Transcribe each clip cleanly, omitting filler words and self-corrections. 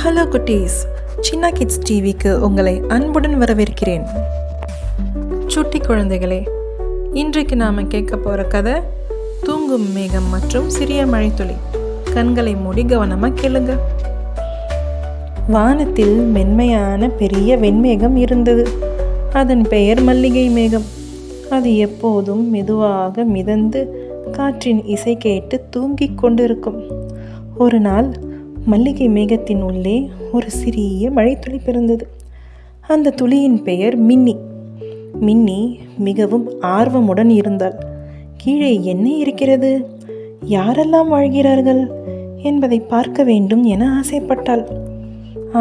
Hello குட்டீஸ், சின்ன kids டிவிக்கு உங்களை அன்புடன் வரவேற்கிறேன். சுட்டி குழந்தைகளே, இன்றைக்கு நாம் கேட்க போகிற கதை தூங்கும் மேகம் மற்றும் சிறிய மழைத்துளி. கண்களை மூடி கவனமாக கேளுங்க. வானத்தில் மென்மையான பெரிய வெண்மேகம் இருந்தது. அதன் பெயர் மல்லிகை மேகம். அது எப்போதும் மெதுவாக மிதந்து காற்றின் இசை கேட்டு தூங்கிக் கொண்டிருக்கும். ஒரு நாள் மல்லிகை மேகத்தின் உள்ளே ஒரு சிறிய மழைத்துளி பிறந்தது. அந்த துளியின் பெயர் மின்னி. மின்னி மிகவும் ஆர்வமுடன் இருந்தாள். கீழே என்ன இருக்கிறது, யாரெல்லாம் வாழ்கிறார்கள் என்பதை பார்க்க வேண்டும் என ஆசைப்பட்டாள்.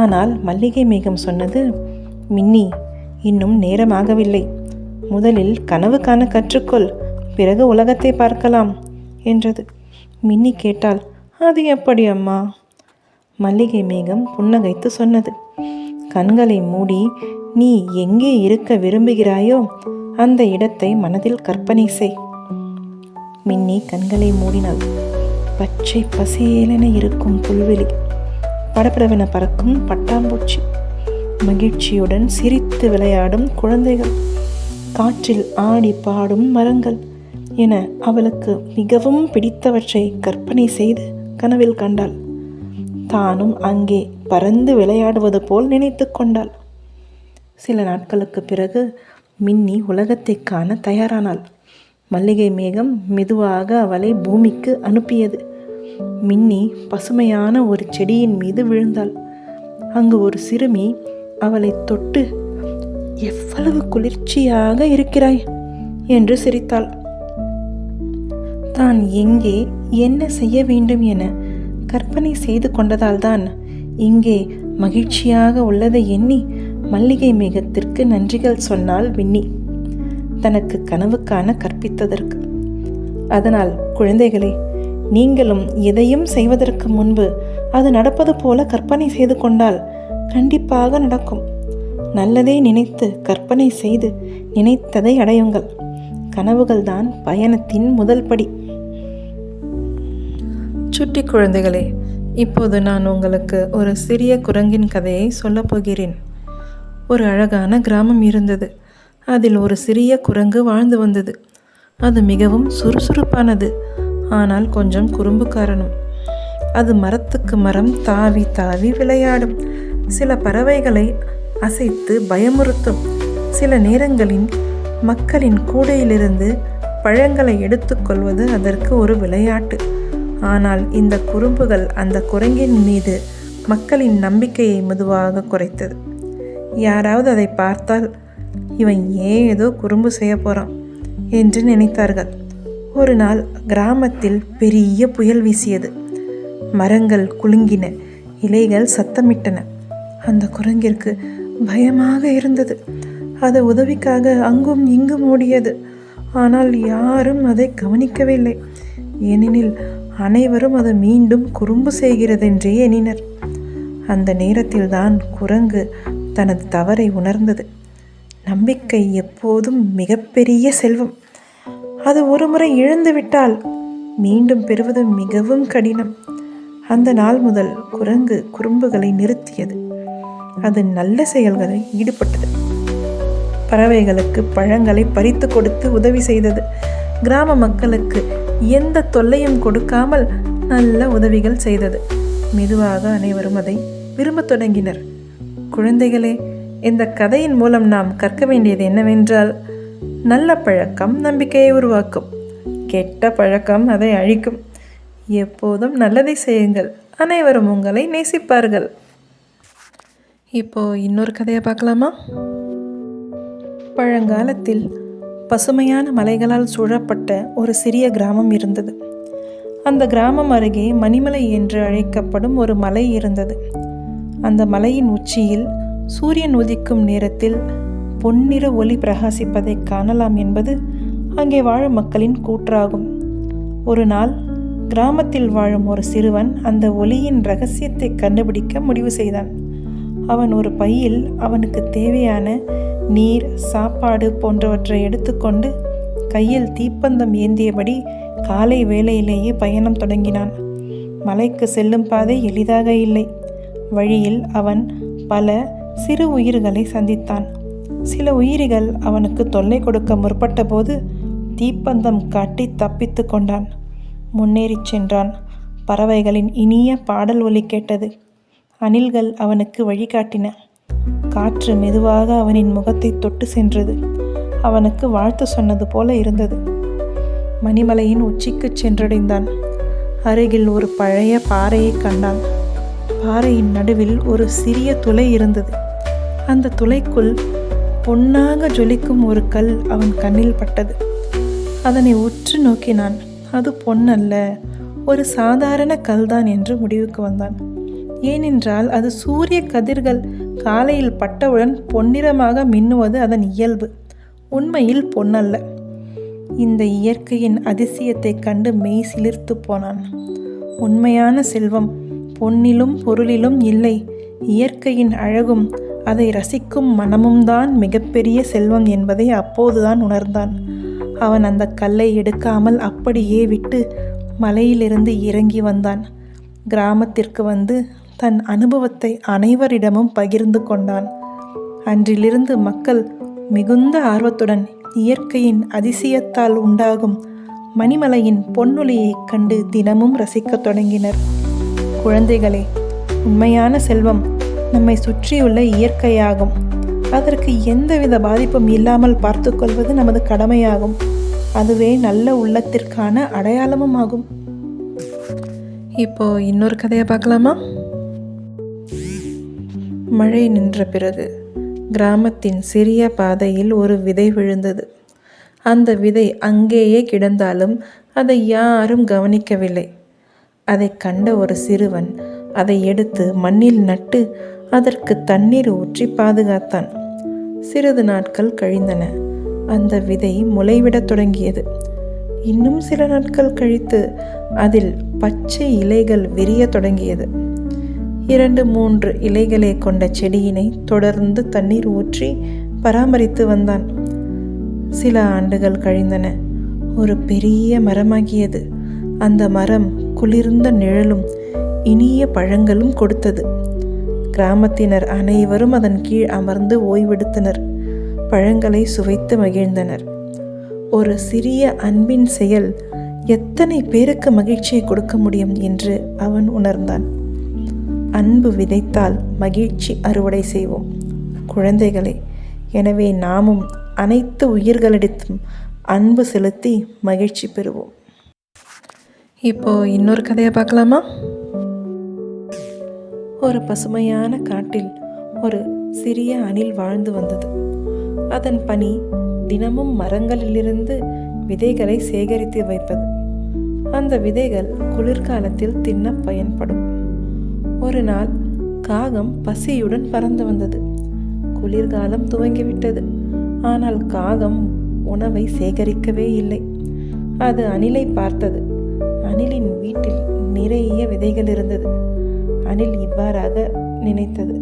ஆனால் மல்லிகை மேகம் சொன்னது, மின்னி, இன்னும் நேரமாகவில்லை. முதலில் கனவு காண கற்றுக்கொள், பிறகு உலகத்தை பார்க்கலாம் என்றது. மின்னி கேட்டாள், அது எப்படி அம்மா? மல்லிகை மேகம் புன்னகைத்து சொன்னது, கண்களை மூடி நீ எங்கே இருக்க விரும்புகிறாயோ அந்த இடத்தை மனதில் கற்பனை செய். மின்னி கண்களை மூடினாள். பச்சை பசேலென இருக்கும் புல்வெளி, படபடவென பறக்கும் பட்டாம்பூச்சி, மகிழ்ச்சியுடன் சிரித்து விளையாடும் குழந்தைகள், காற்றில் ஆடி பாடும் மரங்கள் என அவளுக்கு மிகவும் பிடித்தவற்றை கற்பனை செய்து கனவில் கண்டாள். தானும் அங்கே பறந்து விளையாடுவது போல் நினைத்து கொண்டாள். சில நாட்களுக்கு பிறகு மின்னி உலகத்தை காண தயாரானாள். மல்லிகை மேகம் மெதுவாக அவளை பூமிக்கு அனுப்பியது. மின்னி பசுமையான ஒரு செடியின் மீது விழுந்தாள். அங்கு ஒரு சிறுமி அவளை தொட்டு, எவ்வளவு குளிர்ச்சியாக இருக்கிறாய் என்று சிரித்தாள். தான் எங்கே என்ன செய்ய வேண்டும் என கற்பனை செய்து கொண்டதால்தான் இங்கே மகிழ்ச்சியாக உள்ளதை எண்ணி மல்லிகை மேகத்திற்கு நன்றிகள் சொன்னாள் மின்னி, தனக்கு கனவு காண கற்பித்ததற்கு. அதனால் குழந்தைகளே, நீங்களும் எதையும் செய்வதற்கு முன்பு அது நடப்பது போல கற்பனை செய்து கொண்டால் கண்டிப்பாக நடக்கும். நல்லதே நினைத்து கற்பனை செய்து நினைத்ததை அடையுங்கள். கனவுகள் தான் பயணத்தின் முதல் படி. சுட்டி குழந்தைகளே, இப்போது நான் உங்களுக்கு ஒரு சிறிய குரங்கின் கதையை சொல்லப் போகிறேன். ஒரு அழகான கிராமம் இருந்தது. அதில் ஒரு சிறிய குரங்கு வாழ்ந்து வந்தது. அது மிகவும் சுறுசுறுப்பானது, ஆனால் கொஞ்சம் குறும்புக்காரனும். அது மரத்துக்கு மரம் தாவி தாவி விளையாடும். சில பறவைகளை அசைத்து பயமுறுத்தும். சில நேரங்களில் மக்களின் கூடையிலிருந்து பழங்களை எடுத்துக்கொள்வது அதற்கு ஒரு விளையாட்டு. ஆனால் இந்த குறும்புகள் அந்த குரங்கின் மீது மக்களின் நம்பிக்கையை மெதுவாக குறைத்தது. யாராவது அதை பார்த்தால், இவன் ஏதோ குறும்பு செய்ய போகிறான் என்று நினைத்தார்கள். ஒரு நாள் கிராமத்தில் பெரிய புயல் வீசியது. மரங்கள் குலுங்கின, இலைகள் சத்தமிட்டன. அந்த குரங்கிற்கு பயமாக இருந்தது. அது உதவிக்காக அங்கும் இங்கும் ஓடியது. ஆனால் யாரும் அதை கவனிக்கவில்லை. ஏனெனில் அனைவரும் அது மீண்டும் குறும்பு செய்கிறதென்றே எண்ணினர். அந்த நேரத்தில்தான் குரங்கு தனது தவறை உணர்ந்தது. நம்பிக்கை எப்போதும் மிகப்பெரிய செல்வம். அது ஒரு முறை இழந்துவிட்டால் மீண்டும் பெறுவது மிகவும் கடினம். அந்த நாள் முதல் குரங்கு குறும்புகளை நிறுத்தியது. அது நல்ல செயல்களில் ஈடுபட்டது. பறவைகளுக்கு பழங்களை பறித்து கொடுத்து உதவி செய்தது. கிராம மக்களுக்கு எந்த தொல்லையும் கொடுக்காமல் நல்ல உதவிகள் செய்தது. மெதுவாக அனைவரும் அதை விரும்பத் தொடங்கினர். குழந்தைகளே, இந்த கதையின் மூலம் நாம் கற்க வேண்டியது என்னவென்றால், நல்ல பழக்கம் நம்பிக்கையை உருவாக்கும், கெட்ட பழக்கம் அதை அழிக்கும். எப்போதும் நல்லதை செய்யுங்கள், அனைவரும் உங்களை நேசிப்பார்கள். இப்போ இன்னொரு கதையை பார்க்கலாமா? பழங்காலத்தில் பசுமையான மலைகளால் சூழப்பட்ட ஒரு சிறிய கிராமம் இருந்தது. அந்த கிராமம் அருகே மணிமலை என்று அழைக்கப்படும் ஒரு மலை இருந்தது. அந்த மலையின் உச்சியில் சூரியன் உதிக்கும் நேரத்தில் பொன்னிற ஒளி பிரகாசிப்பதை காணலாம் என்பது அங்கே வாழும் மக்களின் கூற்றாகும். ஒரு நாள் கிராமத்தில் வாழும் ஒரு சிறுவன் அந்த ஒளியின் இரகசியத்தை கண்டுபிடிக்க முடிவு செய்தான். அவன் ஒரு பையில் அவனுக்கு தேவையான நீர், சாப்பாடு போன்றவற்றை எடுத்துக்கொண்டு கையில் தீப்பந்தம் ஏந்தியபடி காலை வேளையிலேயே பயணம் தொடங்கினான். மலைக்கு செல்லும் பாதை எளிதாக இல்லை. வழியில் அவன் பல சிறு உயிர்களை சந்தித்தான். சில உயிரிகள் அவனுக்கு தொல்லை கொடுக்க முற்பட்ட போது தீப்பந்தம் காட்டி தப்பித்து கொண்டான். முன்னேறிச் சென்றான். பறவைகளின் இனிய பாடல் ஒலி கேட்டது. அணில்கள் அவனுக்கு வழிகாட்டின. காற்று மெதுவாக அவனின் முகத்தை தொட்டு சென்றது. அவனுக்கு வாழ்த்து சொன்னது போல இருந்தது. மணிமலையின் உச்சிக்கு சென்றடைந்தான். அருகில் ஒரு பழைய பாறையை கண்டான். பாறையின் நடுவில் ஒரு சிறிய துளை இருந்தது. அந்த துளைக்குள் பொன்னாக ஜொலிக்கும் ஒரு கல் அவன் கண்ணில் பட்டது. அதனை உற்று நோக்கினான். அது பொன்னல்ல, ஒரு சாதாரண கல்தான் என்று முடிவுக்கு வந்தான். ஏனென்றால் அது சூரிய கதிர்கள் காலையில் பட்டவுடன் பொன்னிறமாக மின்னுவது அதன் இயல்பு. உண்மையில் பொன்னல்ல. இந்த இயற்கையின் அதிசயத்தை கண்டு மெய் சிலிர்த்து போனான். உண்மையான செல்வம் பொன்னிலும் பொருளிலும் இல்லை, இயற்கையின் அழகும் அதை ரசிக்கும் மனமும் தான் மிகப்பெரிய செல்வம் என்பதை அப்போதுதான் உணர்ந்தான். அவன் அந்த கல்லை எடுக்காமல் அப்படியே விட்டு மலையிலிருந்து இறங்கி வந்தான். கிராமத்திற்கு வந்து தன் அனுபவத்தை அனைவரிடமும் பகிர்ந்து கொண்டான். அன்றிலிருந்து மக்கள் மிகுந்த ஆர்வத்துடன் இயற்கையின் அதிசயத்தால் உண்டாகும் மணிமலையின் பொன்னொலியைக் கண்டு தினமும் ரசிக்கத் தொடங்கினர். குழந்தைகளே, உண்மையான செல்வம் நம்மை சுற்றியுள்ள இயற்கையாகும். அதற்கு எந்தவித பாதிப்பும் இல்லாமல் பார்த்து கொள்வது நமது கடமையாகும். அதுவே நல்ல உள்ளத்திற்கான அடையாளமும் ஆகும். இப்போ இன்னொரு கதையை பார்க்கலாமா? மழை நின்ற பிறகு கிராமத்தின் சிறிய பாதையில் ஒரு விதை விழுந்தது. அந்த விதை அங்கேயே கிடந்தாலும் அதை யாரும் கவனிக்கவில்லை. அதை கண்ட ஒரு சிறுவன் அதை எடுத்து மண்ணில் நட்டு அதற்கு தண்ணீர் ஊற்றி பாதுகாத்தான். சிறிது நாட்கள் கழிந்தன. அந்த விதை முளைவிடத் தொடங்கியது. இன்னும் சில நாட்கள் கழித்து அதில் பச்சை இலைகள் விரிய தொடங்கியது. 2-3 இலைகளை கொண்ட செடியினை தொடர்ந்து தண்ணீர் ஊற்றி பராமரித்து வந்தான். சில ஆண்டுகள் கழிந்தன. ஒரு பெரிய மரமாகியது. அந்த மரம் குளிர்ந்த நிழலும் இனிய பழங்களும் கொடுத்தது. கிராமத்தினர் அனைவரும் அதன் கீழ் அமர்ந்து ஓய்வெடுத்தனர். பழங்களை சுவைத்து மகிழ்ந்தனர். ஒரு சிறிய அன்பின் செயல் எத்தனை பேருக்கு மகிழ்ச்சியை கொடுக்க முடியும் என்று அவன் உணர்ந்தான். அன்பு விதைத்தால் மகிழ்ச்சி அறுவடை செய்வோம். குழந்தைகளே, எனவே நாமும் அனைத்து உயிர்களிடத்தும் அன்பு செலுத்தி மகிழ்ச்சி பெறுவோம். இப்போ இன்னொரு கதையை பார்க்கலாமா? ஒரு பசுமையான காட்டில் ஒரு சிறிய அணில் வாழ்ந்து வந்தது. அதன் பணி தினமும் மரங்களிலிருந்து விதைகளை சேகரித்து வைப்பது. அந்த விதைகள் குளிர்காலத்தில் தின்ன பயன்படும். ஒரு நாள் காகம் பசியுடன் பறந்து வந்தது. குளிர்காலம் துவங்கிவிட்டது. ஆனால் காகம் உணவை சேகரிக்கவே இல்லை. அது அணிலை பார்த்தது. அணிலின் வீட்டில் நிறைய விதைகள் இருந்தது. அணில் இவ்வாறாக நினைத்தது,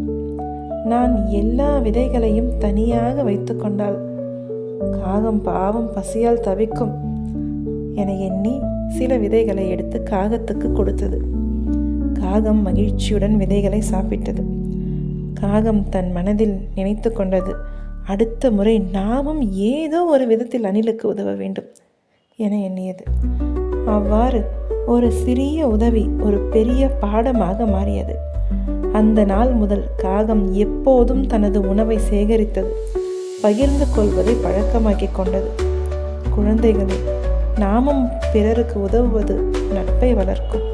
நான் எல்லா விதைகளையும் தனியாக வைத்து கொண்டால் காகம் பாவம் பசியால் தவிக்கும் என எண்ணி சில விதைகளை எடுத்து காகத்துக்கு கொடுத்தது. காகம் மகிழ்ச்சியுடன் விதைகளை சாப்பிட்டது. காகம் தன் மனதில் நினைத்து கொண்டது, அடுத்த முறை நாமும் ஏதோ ஒரு விதத்தில் அணிலுக்கு உதவ வேண்டும் என எண்ணியது. அவ்வாறு ஒரு சிறிய உதவி ஒரு பெரிய பாடமாக மாறியது. அந்த நாள் முதல் காகம் எப்போதும் தனது உணவை சேகரித்தது, பகிர்ந்து கொள்வதை பழக்கமாக்கி கொண்டது. குழந்தைகளே, நாமும் பிறருக்கு உதவுவது நட்பை வளர்க்கும்.